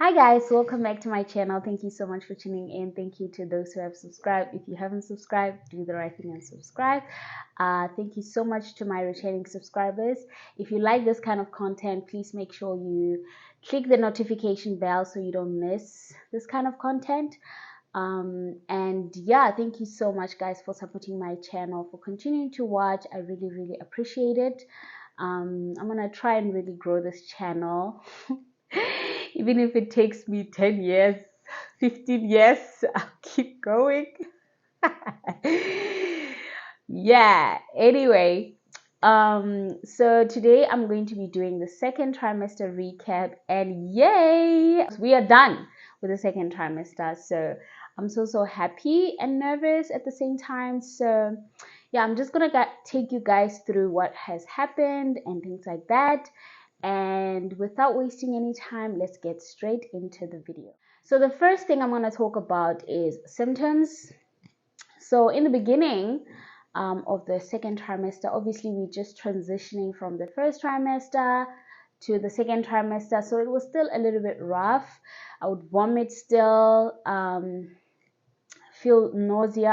Hi guys, welcome back to my channel. Thank you so much for tuning in. Thank you to those who have subscribed. If you haven't subscribed, do the right thing and subscribe. Thank you so much to my returning subscribers. If you like this kind of content, please make sure you click the notification bell so you don't miss this kind of content. And yeah, thank you so much guys for supporting my channel, for continuing to watch. I really appreciate it. I'm gonna try and really grow this channel. Even if it takes me 10 years, 15 years, I'll keep going. Yeah, anyway, so today I'm going to be doing the second trimester recap, and yay, we are done with the second trimester. So I'm so happy and nervous at the same time. So yeah, I'm just gonna take you guys through what has happened and things like that. And without wasting any time, let's get straight into the video. So the first thing I'm going to talk about is symptoms. So in the beginning of the second trimester, obviously we're just transitioning from the first trimester to the second trimester, so it was still a little bit rough. I would vomit still, feel nauseous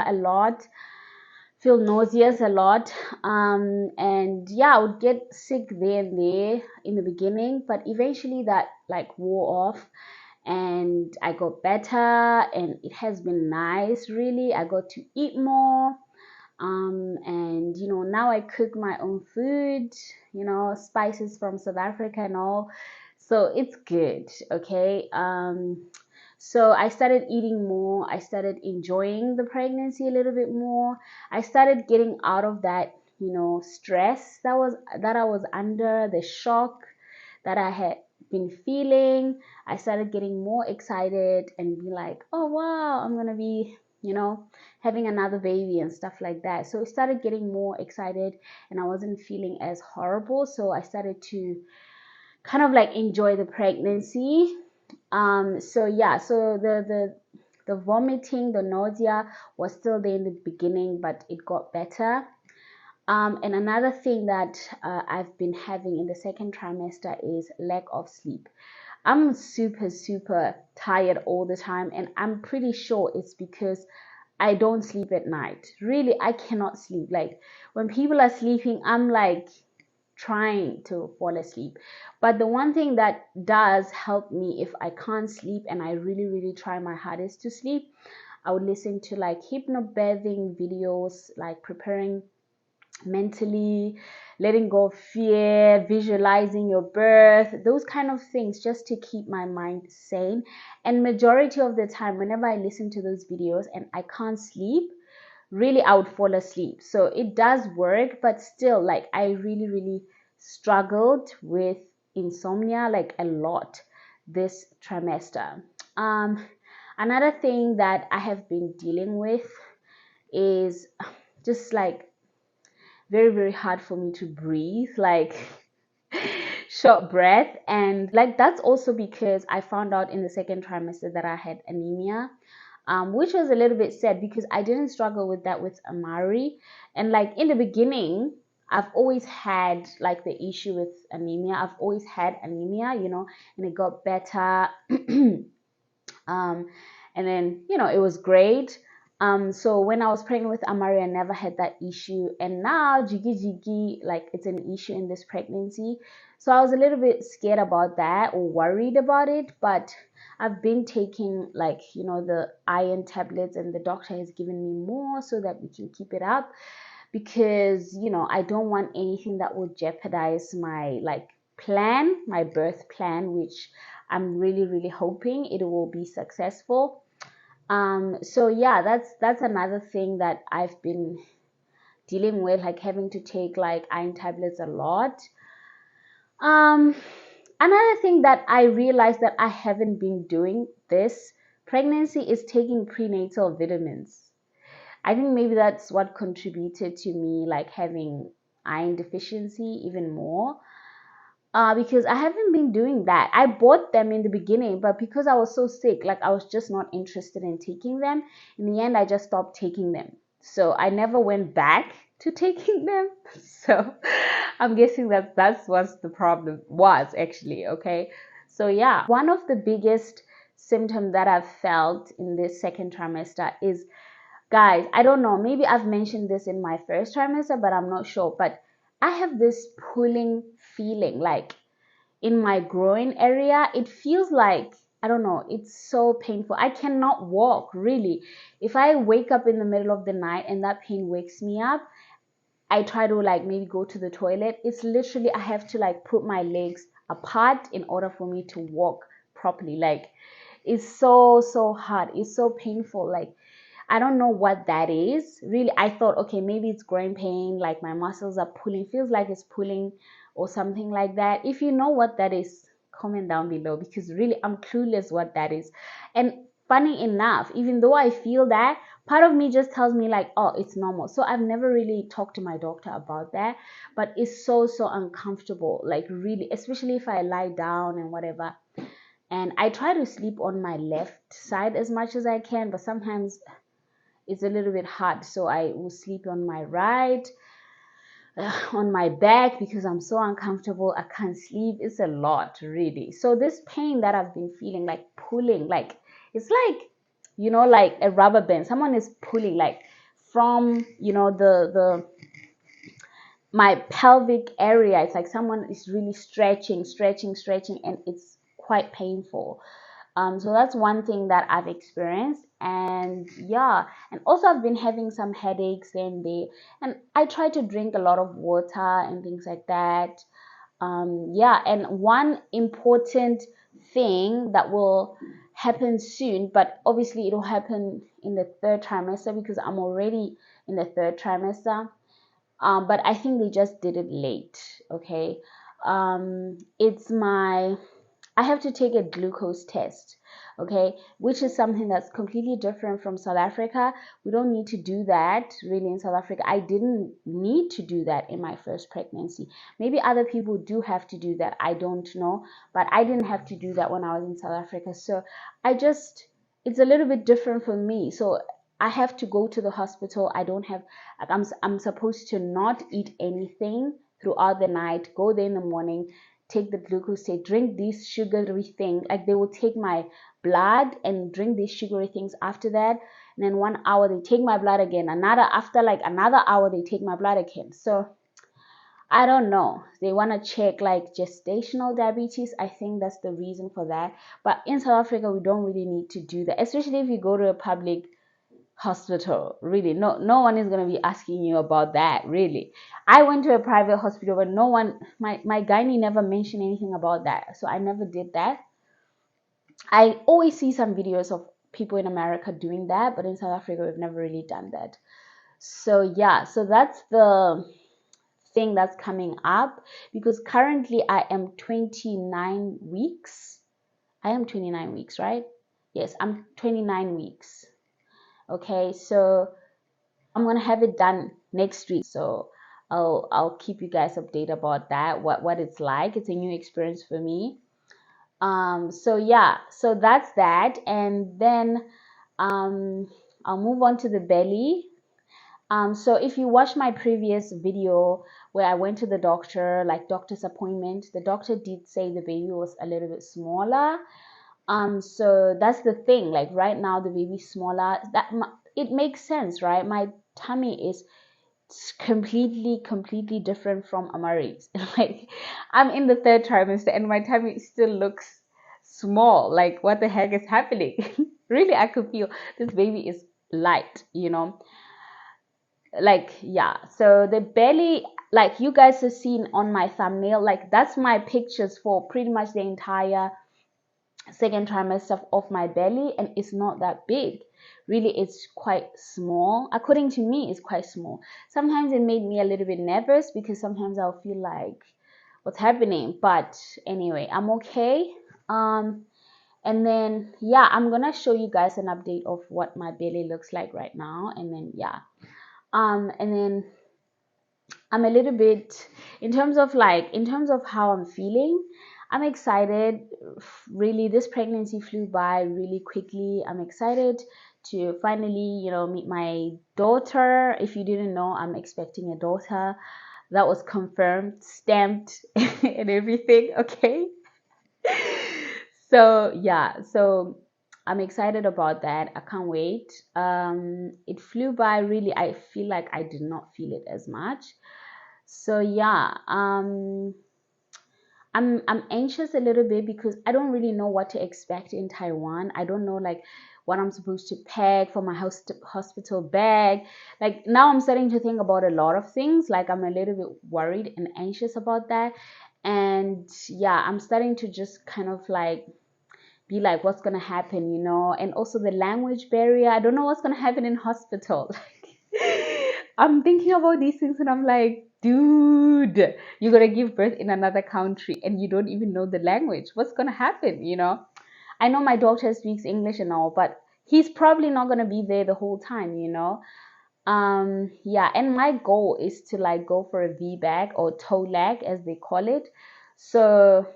a lot, and yeah, I would get sick there and there in the beginning, but eventually that like wore off and I got better, and it has been nice. Really, I got to eat more, and now I cook my own food, spices from South Africa and all, so it's good. Okay. So I started eating more. I started enjoying the pregnancy a little bit more. I started getting out of that, stress that I was under, the shock that I had been feeling. I started getting more excited and be like, oh wow, I'm gonna be, having another baby and stuff like that. So I started getting more excited and I wasn't feeling as horrible. So I started to kind of like enjoy the pregnancy. So yeah, so the vomiting, the nausea was still there in the beginning, but it got better. And another thing that I've been having in the second trimester is lack of sleep. I'm super tired all the time, and I'm pretty sure it's because I don't sleep at night. Really, I cannot sleep. Like when people are sleeping, I'm like trying to fall asleep. But the one thing that does help me if I can't sleep and I really try my hardest to sleep, I would listen to like hypnobirthing videos, like preparing mentally, letting go of fear, visualizing your birth, those kind of things, just to keep my mind sane. And majority of the time, whenever I listen to those videos and I can't sleep, really I would fall asleep. So it does work, but still, like, I really struggled with insomnia like a lot this trimester. Another thing that I have been dealing with is just like very hard for me to breathe, like short breath. And like that's also because I found out in the second trimester that I had anemia, which was a little bit sad because I didn't struggle with that with Amari. And like in the beginning, I've always had like the issue with anemia. I've always had anemia, and it got better. And then it was great. So when I was pregnant with Amari, I never had that issue, and now jiggy, like it's an issue in this pregnancy. So I was a little bit scared about that or worried about it, but I've been taking like the iron tablets, and the doctor has given me more so that we can keep it up, because I don't want anything that will jeopardize my my birth plan, which I'm really hoping it will be successful. So yeah, that's another thing that I've been dealing with, like having to take like iron tablets a lot. Another thing that I realized that I haven't been doing this pregnancy is taking prenatal vitamins. I think maybe that's what contributed to me like having iron deficiency even more. Because I haven't been doing that. I bought them in the beginning, but because I was so sick, like I was just not interested in taking them. In the end, I just stopped taking them. So I never went back to taking them. So I'm guessing that that's what the problem was actually. Okay. So yeah, one of the biggest symptoms that I've felt in this second trimester is, guys, I don't know, maybe I've mentioned this in my first trimester, but I'm not sure. But I have this pulling feeling, like in my groin area. It feels like, I don't know, it's so painful. I cannot walk, really. If I wake up in the middle of the night and that pain wakes me up, I try to like maybe go to the toilet. It's literally, I have to like put my legs apart in order for me to walk properly. Like, it's so hard. It's so painful. Like, I don't know what that is. Really, I thought, okay, maybe it's groin pain, like my muscles are pulling, feels like it's pulling or something like that. If you know what that is, comment down below, because really I'm clueless what that is. And funny enough, even though I feel that, part of me just tells me like, oh, it's normal. So I've never really talked to my doctor about that, but it's so uncomfortable, like really, especially if I lie down and whatever. And I try to sleep on my left side as much as I can, but sometimes it's a little bit hard, so I will sleep on my right, on my back, because I'm so uncomfortable. I can't sleep. It's a lot, really. So this pain that I've been feeling, like pulling, like it's like, you know, like a rubber band. Someone is pulling, like from, you know, the my pelvic area. It's like someone is really stretching, and it's quite painful. So that's one thing that I've experienced. And yeah, and also I've been having some headaches and I try to drink a lot of water and things like that. Yeah, and one important thing that will happen soon, but obviously it'll happen in the third trimester because I'm already in the third trimester. But I think they just did it late. Okay. It's my, I have to take a glucose test, okay, which is something that's completely different from South Africa. We don't need to do that really in South Africa. I didn't need to do that in my first pregnancy. Maybe other people do have to do that. I don't know, but I didn't have to do that when I was in South Africa. So I just, it's a little bit different for me. So I have to go to the hospital. I don't have, like, I'm supposed to not eat anything throughout the night, go there in the morning, take the glucose, say drink these sugary things. Like they will take my blood and drink these sugary things after that. And then 1 hour they take my blood again. After like another hour they take my blood again. So I don't know. They want to check like gestational diabetes. I think that's the reason for that. But in South Africa, we don't really need to do that, especially if you go to a public hospital. Really, no one is going to be asking you about that. Really, I went to a private hospital, but no one, my gynae never mentioned anything about that, so I never did that. I always see some videos of people in America doing that, but in South Africa we've never really done that. So yeah, so that's the thing that's coming up, because currently I am 29 weeks. I am 29 weeks, right? Yes, I'm 29 weeks. Okay, so I'm gonna have it done next week. So I'll keep you guys updated about that, what it's like. It's a new experience for me. So yeah, so that's that. And then I'll move on to the belly. So if you watch my previous video where I went to the doctor, like doctor's appointment, the doctor did say the baby was a little bit smaller. So that's the thing, like right now the baby's smaller. It makes sense, right? My tummy is completely different from Amari's. Like I'm in the third trimester and my tummy still looks small. Like what the heck is happening? Really, I could feel this baby is light, you know. Like yeah, so the belly, like you guys have seen on my thumbnail, like that's my pictures for pretty much the entire second trimester of my belly, and it's not that big. Really, it's quite small. According to me, it's quite small. Sometimes it made me a little bit nervous because sometimes I'll feel like what's happening, but anyway, I'm okay. And then yeah, I'm gonna show you guys an update of what my belly looks like right now. And then yeah, and then I'm a little bit, in terms of how I'm feeling, I'm excited. Really, this pregnancy flew by really quickly. I'm excited to finally, you know, meet my daughter. If you didn't know, I'm expecting a daughter. That was confirmed, stamped, and everything. Okay. So yeah, so I'm excited about that. I can't wait. It flew by really. I feel like I did not feel it as much. So yeah, I'm anxious a little bit because I don't really know what to expect in Taiwan. I don't know like what I'm supposed to pack for my hospital bag. Like now I'm starting to think about a lot of things. Like I'm a little bit worried and anxious about that. And yeah, I'm starting to just kind of like be like what's gonna happen, and also the language barrier. I don't know what's gonna happen in hospital. I'm thinking about these things and I'm like, dude, you're gonna give birth in another country and you don't even know the language. What's gonna happen? I know my doctor speaks English and all, but he's probably not gonna be there the whole time. Yeah, and my goal is to like go for a VBAC or toe lag as they call it. So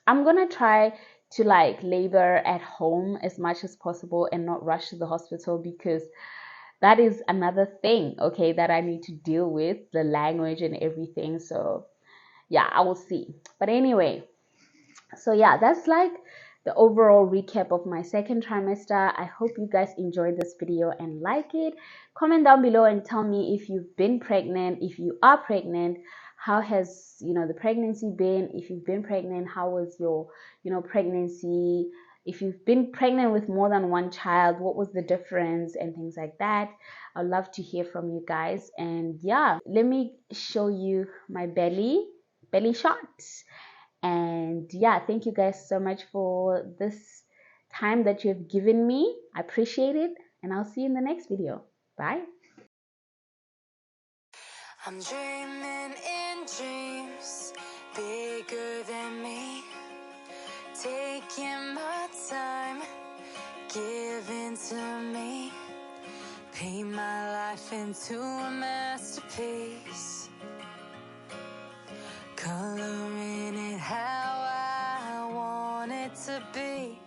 I'm gonna try to like labor at home as much as possible and not rush to the hospital because that is another thing, okay, that I need to deal with, the language and everything. So yeah, I will see. But anyway, so yeah, that's like the overall recap of my second trimester. I hope you guys enjoyed this video and like it. Comment down below and tell me if you've been pregnant, if you are pregnant, how has the pregnancy been? If you've been pregnant, how was your pregnancy? If you've been pregnant with more than one child, what was the difference and things like that? I'd love to hear from you guys. And yeah, let me show you my belly shots. And yeah, thank you guys so much for this time that you have given me. I appreciate it. And I'll see you in the next video. Bye. I'm dreaming in dreams bigger than me, taking my time, giving to me, paint my life into a masterpiece, coloring it how I want it to be.